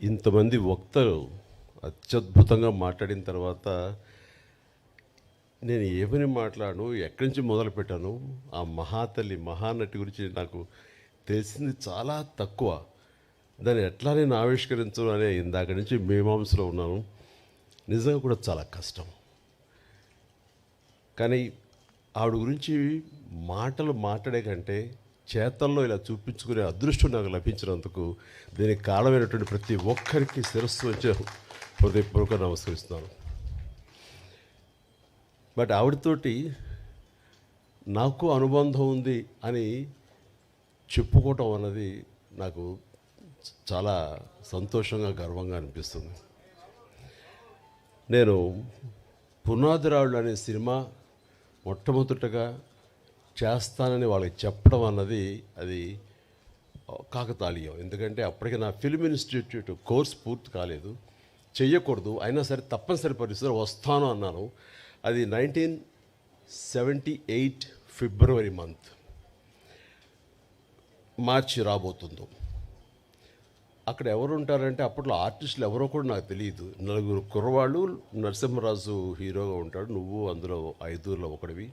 ఇంతమంది వక్తలు అత్యద్భుతంగా మాట్లాడిన తర్వాత నేను ఏమని మాట్లాడను, ఎక్కడి నుంచి మొదలుపెట్టాను, ఆ మహాతల్లి మహానటి గురించి నాకు తెలిసింది చాలా తక్కువ. దాన్ని ఎట్లా నేను ఆవిష్కరించను అనే ఇందాక నుంచి మీమాంసలో ఉన్నాను. నిజంగా కూడా చాలా కష్టం. కానీ ఆవిడ గురించి మాటలు మాట్లాడే కంటే చేతల్లో ఇలా చూపించుకునే అదృష్టం నాకు లభించినందుకు దీనికి కారణమైనటువంటి ప్రతి ఒక్కరికి శిరస్సు వచ్చే హృదయపూర్వక నమస్కరిస్తున్నాను. బట్ ఆవిడతోటి నాకు అనుబంధం ఉంది అని చెప్పుకోవటం అన్నది నాకు చాలా సంతోషంగా గర్వంగా అనిపిస్తుంది. నేను పునాదిరాళ్ళు అనే సినిమా మొట్టమొదటగా చేస్తానని వాళ్ళకి చెప్పడం అన్నది అది కాకతాళీయం. ఎందుకంటే అప్పటికి నా ఫిల్మ్ ఇన్స్టిట్యూట్ కోర్స్ పూర్తి కాలేదు, చెయ్యకూడదు, అయినా సరే తప్పనిసరి పరిస్థితుల్లో వస్తాను అన్నాను. అది 1978 ఫిబ్రవరి మంత్, మార్చి రాబోతుందో. అక్కడ ఎవరు ఉంటారంటే అప్పట్లో ఆర్టిస్టులు ఎవరో కూడా నాకు తెలియదు. 4 కుర్రవాళ్ళు, నరసింహరాజు హీరోగా ఉంటాడు, నువ్వు అందులో 5లో ఒకడివి.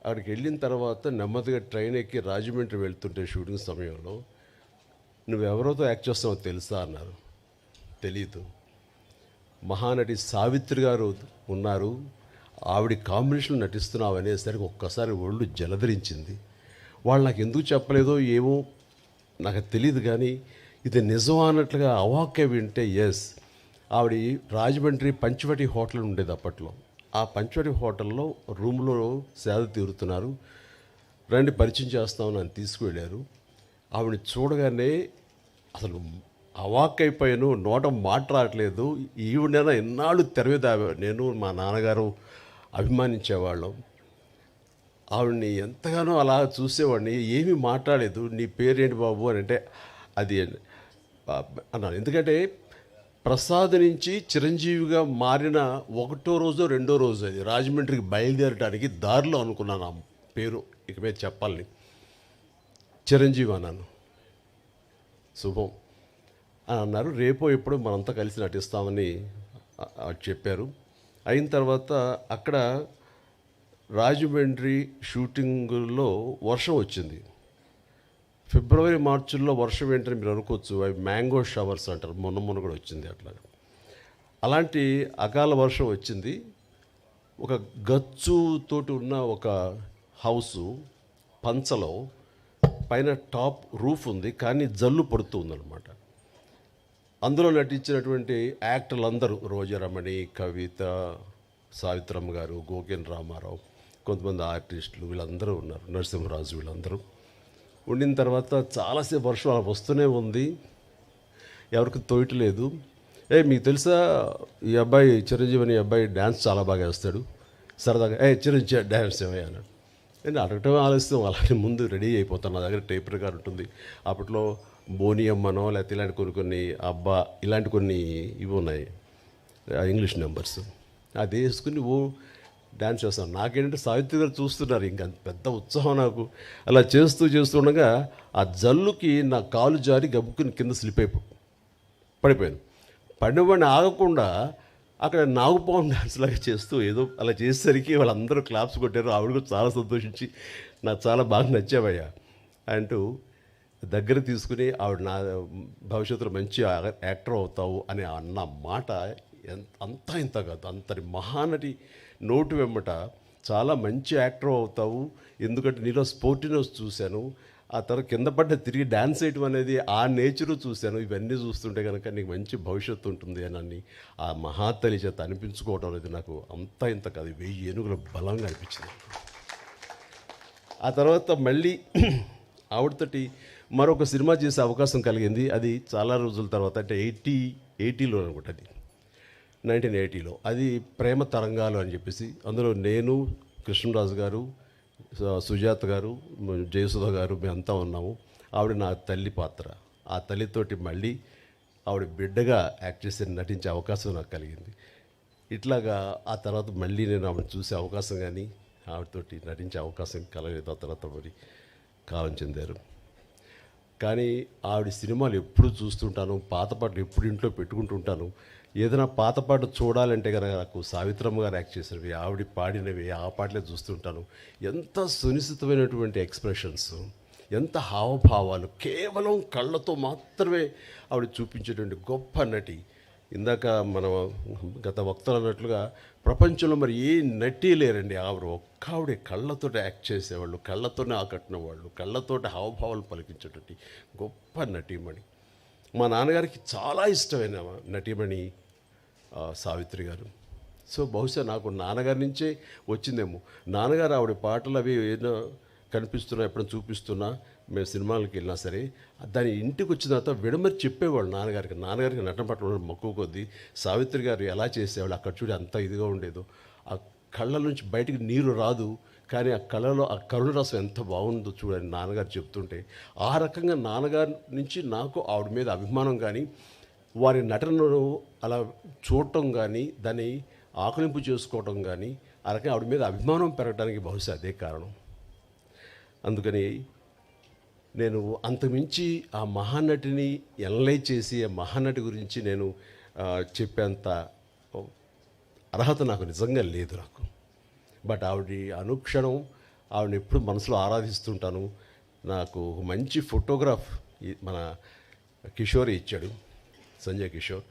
అక్కడికి వెళ్ళిన తర్వాత నెమ్మదిగా ట్రైన్ ఎక్కి రాజమండ్రి వెళ్తుంటే షూటింగ్ సమయంలో నువ్వెవరితో యాక్ట్ చేస్తావో తెలుసా అన్నారు. తెలీదు. మహానటి సావిత్రి గారు ఉన్నారు, ఆవిడ కాంబినేషన్ నటిస్తున్నావు అనేసరికి ఒక్కసారి ఒళ్ళు జలధరించింది. వాళ్ళు నాకు ఎందుకు చెప్పలేదో ఏమో నాకు తెలియదు, కానీ ఇది నిజం అన్నట్లుగా అవాక్య వింటే ఎస్. ఆవిడ రాజమండ్రి పంచవటి హోటల్ ఉండేది అప్పట్లో. ఆ పంచవటి హోటల్లో రూమ్లో సేద తీరుతున్నారు. రండి పరిచయం చేస్తామని నన్ను తీసుకువెళ్ళారు. ఆవిడని చూడగానే అసలు అవాక్కైపోయాను, నోట మాట్లాడలేదు. ఈవిడైనా ఎన్నాళ్ళు తెరవేద, నేను మా నాన్నగారు అభిమానించేవాళ్ళం. ఆవిడ్ని ఎంతగానో అలా చూసేవాడిని, ఏమీ మాట్లాడలేదు. నీ పేరేంటి బాబు అని అంటే అది అన్నాను. ఎందుకంటే ప్రసాద్ నుంచి చిరంజీవిగా మారిన 1వ రోజో 2వ రోజు అది రాజమండ్రికి బయలుదేరడానికి దారిలో అనుకున్నాను ఆ పేరు ఇక మీద చెప్పాలని. చిరంజీవి అన్నాను. శుభం అని అన్నారు. రేపో ఎప్పుడో మనంతా కలిసి నటిస్తామని చెప్పారు. అయిన తర్వాత అక్కడ రాజమండ్రి షూటింగుల్లో వర్షం వచ్చింది. ఫిబ్రవరి మార్చిల్లో వర్షం ఏంటని మీరు అనుకోవచ్చు, అవి మ్యాంగో షవర్స్ అంటారు, మొన్న కూడా వచ్చింది అట్లా. అలాంటి అకాల వర్షం వచ్చింది. ఒక గచ్చుతోటి ఉన్న ఒక హౌసు పంచలో పైన టాప్ రూఫ్ ఉంది, కానీ జల్లు పడుతూ ఉందన్నమాట. అందులో నటించినటువంటి యాక్టర్లు అందరూ రోజారమణి, కవిత, సావిత్రమ్మ గారు, గోకెన్ రామారావు, కొంతమంది ఆర్టిస్టులు వీళ్ళందరూ ఉన్నారు, నరసింహరాజు వీళ్ళందరూ ఉండిన తర్వాత చాలాసేపు వర్షం అలా వస్తూనే ఉంది, ఎవరికి తోయట్లేదు. మీకు తెలుసా ఈ అబ్బాయి చిరంజీవి అని అబ్బాయి డ్యాన్స్ చాలా బాగా వేస్తాడు, సరదాగా చిరంజీవి డ్యాన్స్ ఏమయ్యా అన్నాడు. నేను అడగటం ఆలస్యం, అలానే ముందు రెడీ అయిపోతాను. నా దగ్గర టేప్ రికార్డ్ ఉంటుంది. అప్పట్లో బోనియమ్మనో లేకపోతే ఇలాంటి కొన్ని అబ్బా ఇలాంటి కొన్ని ఇవి ఉన్నాయి, ఇంగ్లీష్ నెంబర్స్, అది వేసుకుని డ్యాన్స్ చేస్తాను. నాకేంటంటే సావిత్రి గారు చూస్తున్నారు, ఇంకా పెద్ద ఉత్సాహం నాకు. అలా చేస్తుండగా ఆ జల్లుకి నా కాలు జారి గబుక్కుని కింద స్లిప్ పడిపోయాను. పడినవాడిని ఆగకుండా అక్కడ నాగుపాము డ్యాన్స్ లాగా చేస్తూ ఏదో అలా చేసేసరికి వాళ్ళందరూ క్లాప్స్ కొట్టారు. ఆవిడ కూడా చాలా సంతోషించి నాకు చాలా బాగా నచ్చావయ్యా అంటూ దగ్గర తీసుకుని ఆవిడ నా భవిష్యత్తులో మంచి యాక్టర్ అవుతావు అని అన్న మాట అంతా ఇంత కాదు. అంతటి మహానటి నోటు వెంబట చాలా మంచి యాక్టర్ అవుతావు, ఎందుకంటే నీలో స్పోర్టినెస్ చూశాను, ఆ తర్వాత కింద పడ్డ తిరిగి డ్యాన్స్ వేయటం అనేది ఆ నేచరు చూశాను, ఇవన్నీ చూస్తుంటే కనుక నీకు మంచి భవిష్యత్తు ఉంటుంది అని ఆ మహాతల్లి చేత అనిపించుకోవడం అనేది నాకు అంతా ఇంత కాదు, 1000 ఏనుగుల బలంగా అనిపించింది. ఆ తర్వాత మళ్ళీ ఆవిడతోటి మరొక సినిమా చేసే అవకాశం కలిగింది. అది చాలా రోజుల తర్వాత, అంటే 80లో అనుకుంటా, అది 1980లో. అది ప్రేమ తరంగాలు అని చెప్పేసి, అందులో నేను, కృష్ణరాజు గారు, సుజాత గారు, జయసుధ గారు మేమంతా ఉన్నాము. ఆవిడ నా తల్లి పాత్ర. ఆ తల్లితోటి మళ్ళీ ఆవిడ బిడ్డగా యాక్ట్ చేసి నటించే అవకాశం నాకు కలిగింది. ఇట్లాగా ఆ తర్వాత మళ్ళీ నేను ఆవిడ చూసే అవకాశం కానీ ఆవిడతోటి నటించే అవకాశం కలగలేదు. ఆ తర్వాత మరి కాలం చెందారు. కానీ ఆవిడ సినిమాలు ఎప్పుడు చూస్తుంటాను, పాత పాటలు ఎప్పుడు ఇంట్లో పెట్టుకుంటుంటాను. ఏదైనా పాత పాట చూడాలంటే కనుక నాకు సావిత్రమ్మ గారు యాక్ట్ చేసినవి, ఆవిడ పాడినవి ఆ పాటలే చూస్తుంటాను. ఎంత సునిశ్చితమైనటువంటి ఎక్స్ప్రెషన్స్, ఎంత హావభావాలు, కేవలం కళ్ళతో మాత్రమే ఆవిడ చూపించేటువంటి గొప్ప నటి. ఇందాక మన గత వక్తలు అన్నట్లుగా ప్రపంచంలో మరి ఏ నటి లేరండి. ఆవిడే కళ్ళతోటి యాక్ట్ చేసేవాళ్ళు, కళ్ళతోనే ఆకట్టిన వాళ్ళు, కళ్ళతోటి హావభావాలు పలికించేటువంటి గొప్ప నటీమణి. మా నాన్నగారికి చాలా ఇష్టమైన నటీమణి సావిత్రి గారు. సో బహుశా నాకు నాన్నగారి నుంచే వచ్చిందేమో. నాన్నగారు ఆవిడ పాటలు అవి ఏదో కనిపిస్తున్నా, ఎప్పుడైనా చూపిస్తున్నా, మేము సినిమాలకు వెళ్ళినా సరే దాని ఇంటికి వచ్చిన తర్వాత విడమరి చెప్పేవాళ్ళు నాన్నగారికి నటన పట్ల మక్కువ కొద్దీ. సావిత్రి గారు ఎలా చేసేవాళ్ళు, అక్కడ చూడి అంత ఇదిగా ఉండేదో, ఆ కళ్ళ నుంచి బయటికి నీరు రాదు, కానీ ఆ కళ్ళలో ఆ కరుణ రసం ఎంత బాగుందో చూడని నాన్నగారు చెప్తుంటే, ఆ రకంగా నాన్నగారి నుంచి నాకు ఆవిడ మీద అభిమానం కానీ, వారి నటనను అలా చూడటం కానీ, దాన్ని ఆకలింపు చేసుకోవటం కానీ, ఆ రకంగా ఆవిడ మీద అభిమానం పెరగడానికి బహుశా అదే కారణం. అందుకని నేను అంతకుమించి ఆ మహానటిని ఎనలైజ్ చేసి ఆ మహానటి గురించి నేను చెప్పేంత అర్హత నాకు నిజంగా లేదు నాకు. బట్ ఆవిడ అనుక్షణం ఆవిడని ఎప్పుడు మనసులో ఆరాధిస్తుంటాను. నాకు ఒక మంచి ఫోటోగ్రాఫ్ మన కిషోర్ ఇచ్చాడు, సంజయ్ కిషోర్.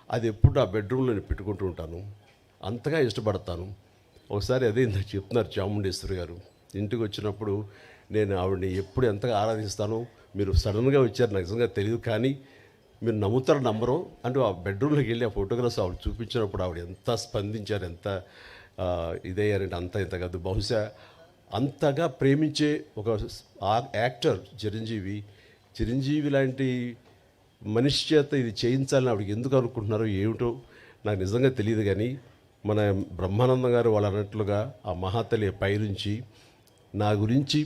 అది ఎప్పుడు నా బెడ్రూమ్లో నేను పెట్టుకుంటూ ఉంటాను, అంతగా ఇష్టపడతాను. ఒకసారి అదే ఇందాక చెప్తున్నారు చాముండేశ్వరి గారు, ఇంటికి వచ్చినప్పుడు నేను ఆవిడని ఎప్పుడు ఎంతగా ఆరాధిస్తానో, మీరు సడన్గా వచ్చారు నాకు నిజంగా తెలియదు, కానీ మీరు నమ్ముతారు నమ్మరు అంటూ ఆ బెడ్రూమ్లోకి వెళ్ళి ఆ ఫోటోగ్రాఫ్స్ ఆవిడ చూపించినప్పుడు ఆవిడ ఎంత స్పందించారు, ఎంత ఇదయ్యారంటే అంత ఇంత కాదు. బహుశా అంతగా ప్రేమించే ఒక యాక్టర్ చిరంజీవి లాంటి మనిషి చేత ఇది చేయించాలని ఆవిడకి ఎందుకు అనుకుంటున్నారో ఏమిటో నాకు నిజంగా తెలియదు. కానీ మన బ్రహ్మానందం గారు వాళ్ళు అన్నట్లుగా ఆ మహాతల్లి పైనుంచి నా గురించి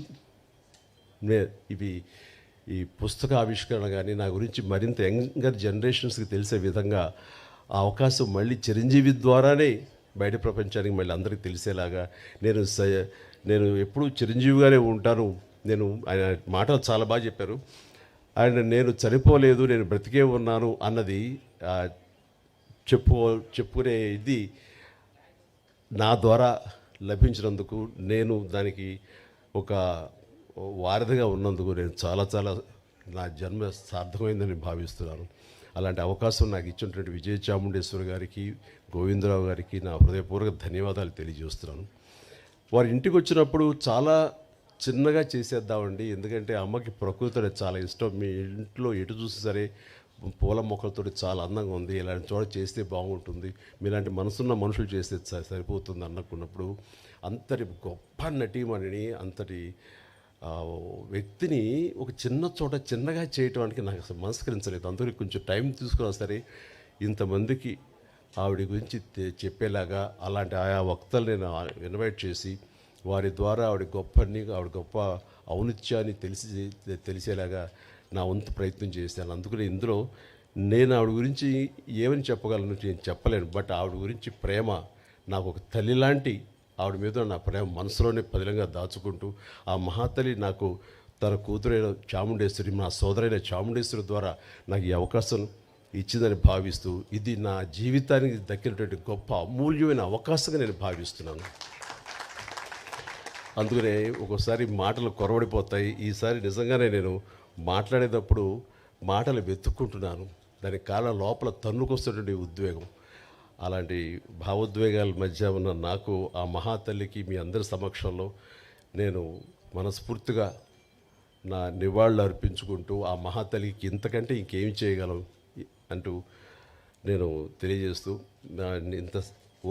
ఈ పుస్తక ఆవిష్కరణ కానీ నా గురించి మరింత యంగర్ జనరేషన్స్కి తెలిసే విధంగా ఆ అవకాశం మళ్ళీ చిరంజీవి ద్వారానే బయట ప్రపంచానికి మళ్ళీ అందరికీ తెలిసేలాగా నేను ఎప్పుడూ చిరంజీవిగానే ఉంటాను. ఆయన మాటలు చాలా బాగా చెప్పారు. నేను చనిపోలేదు, నేను బ్రతికే ఉన్నాను అన్నది చెప్పుకునే ఇది నా ద్వారా లభించినందుకు, నేను దానికి ఒక వారధిగా ఉన్నందుకు నేను చాలా నా జన్మ సార్థకమైందని భావిస్తున్నాను. అలాంటి అవకాశం నాకు ఇచ్చినటువంటి విజయ చాముండేశ్వరి గారికి, గోవిందరావు గారికి నా హృదయపూర్వక ధన్యవాదాలు తెలియజేస్తున్నాను. వారి ఇంటికి వచ్చినప్పుడు చాలా చిన్నగా చేసేద్దామండి, ఎందుకంటే అమ్మకి ప్రకృతి అనేది చాలా ఇష్టం. మీ ఇంట్లో ఎటు చూసి సరే పూల మొక్కలతో చాలా అందంగా ఉంది, ఇలాంటి చోట చేస్తే బాగుంటుంది, మీలాంటి మనసున్న మనుషులు చేస్తే సరిపోతుంది అనుకున్నప్పుడు, అంతటి గొప్ప నటీమణిని, అంతటి వ్యక్తిని ఒక చిన్న చోట చిన్నగా చేయటానికి నాకు అసలు మనస్కరించలేదు. అందుకని కొంచెం టైం తీసుకున్నా సరే ఇంతమందికి ఆవిడ గురించి చెప్పేలాగా అలాంటి ఆయా వక్తలు నేను ఇన్వైట్ చేసి వారి ద్వారా ఆవిడ గొప్ప ఔన్నత్యాన్ని తెలిసేలాగా నా వంతు ప్రయత్నం చేశాను. అందుకని ఇందులో నేను ఆవిడ గురించి ఏమని చెప్పగలను నేను చెప్పలేను. బట్ ఆవిడ గురించి ప్రేమ, నాకు ఒక తల్లి లాంటి ఆవిడ మీద నా ప్రేమ మనసులోనే పదిలంగా దాచుకుంటూ, ఆ మహాతల్లి నాకు తన కూతురైన చాముండేశ్వరి, నా సోదరైన చాముండేశ్వరి ద్వారా నాకు ఈ అవకాశం ఇచ్చిందని భావిస్తూ, ఇది నా జీవితానికి దక్కినటువంటి గొప్ప అమూల్యమైన అవకాశంగా నేను భావిస్తున్నాను. అందుకనే ఒక్కోసారి మాటలు కొరవడిపోతాయి. ఈసారి నిజంగానే నేను మాట్లాడేటప్పుడు మాటలు వెతుక్కుంటున్నాను, దాని కాళ్ళ లోపల తన్నుకొస్తున్నటువంటి ఉద్వేగం. అలాంటి భావోద్వేగాల మధ్య ఉన్న నాకు ఆ మహాతల్లికి మీ అందరి సమక్షంలో నేను మనస్ఫూర్తిగా నా నివాళులు అర్పించుకుంటూ, ఆ మహాతల్లికి ఇంతకంటే ఇంకేం చేయగలం అంటూ నేను తెలియజేస్తూ, ఇంత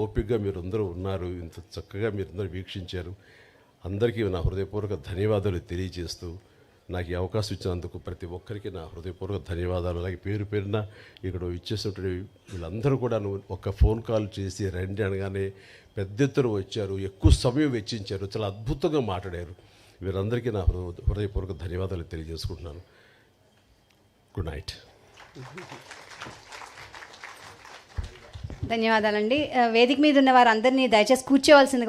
ఓపికగా మీరందరూ ఉన్నారు, ఇంత చక్కగా మీరందరూ వీక్షించారు, అందరికీ నా హృదయపూర్వక ధన్యవాదాలు తెలియజేస్తూ, నాకు ఈ అవకాశం ఇచ్చినందుకు ప్రతి ఒక్కరికి నా హృదయపూర్వక ధన్యవాదాలు. అలాగే పేరున ఇక్కడ ఇచ్చేసినటువంటి వీళ్ళందరూ కూడా ఒక ఫోన్ కాల్ చేసి రండి అనగానే పెద్ద ఎత్తున వచ్చారు, ఎక్కువ సమయం వెచ్చించారు, చాలా అద్భుతంగా మాట్లాడారు. వీరందరికీ నా హృదయపూర్వక ధన్యవాదాలు తెలియజేసుకుంటున్నాను. Good night. ధన్యవాదాలండి. వేదిక మీద ఉన్న వారందరినీ దయచేసి కూర్చోవలసిందిగా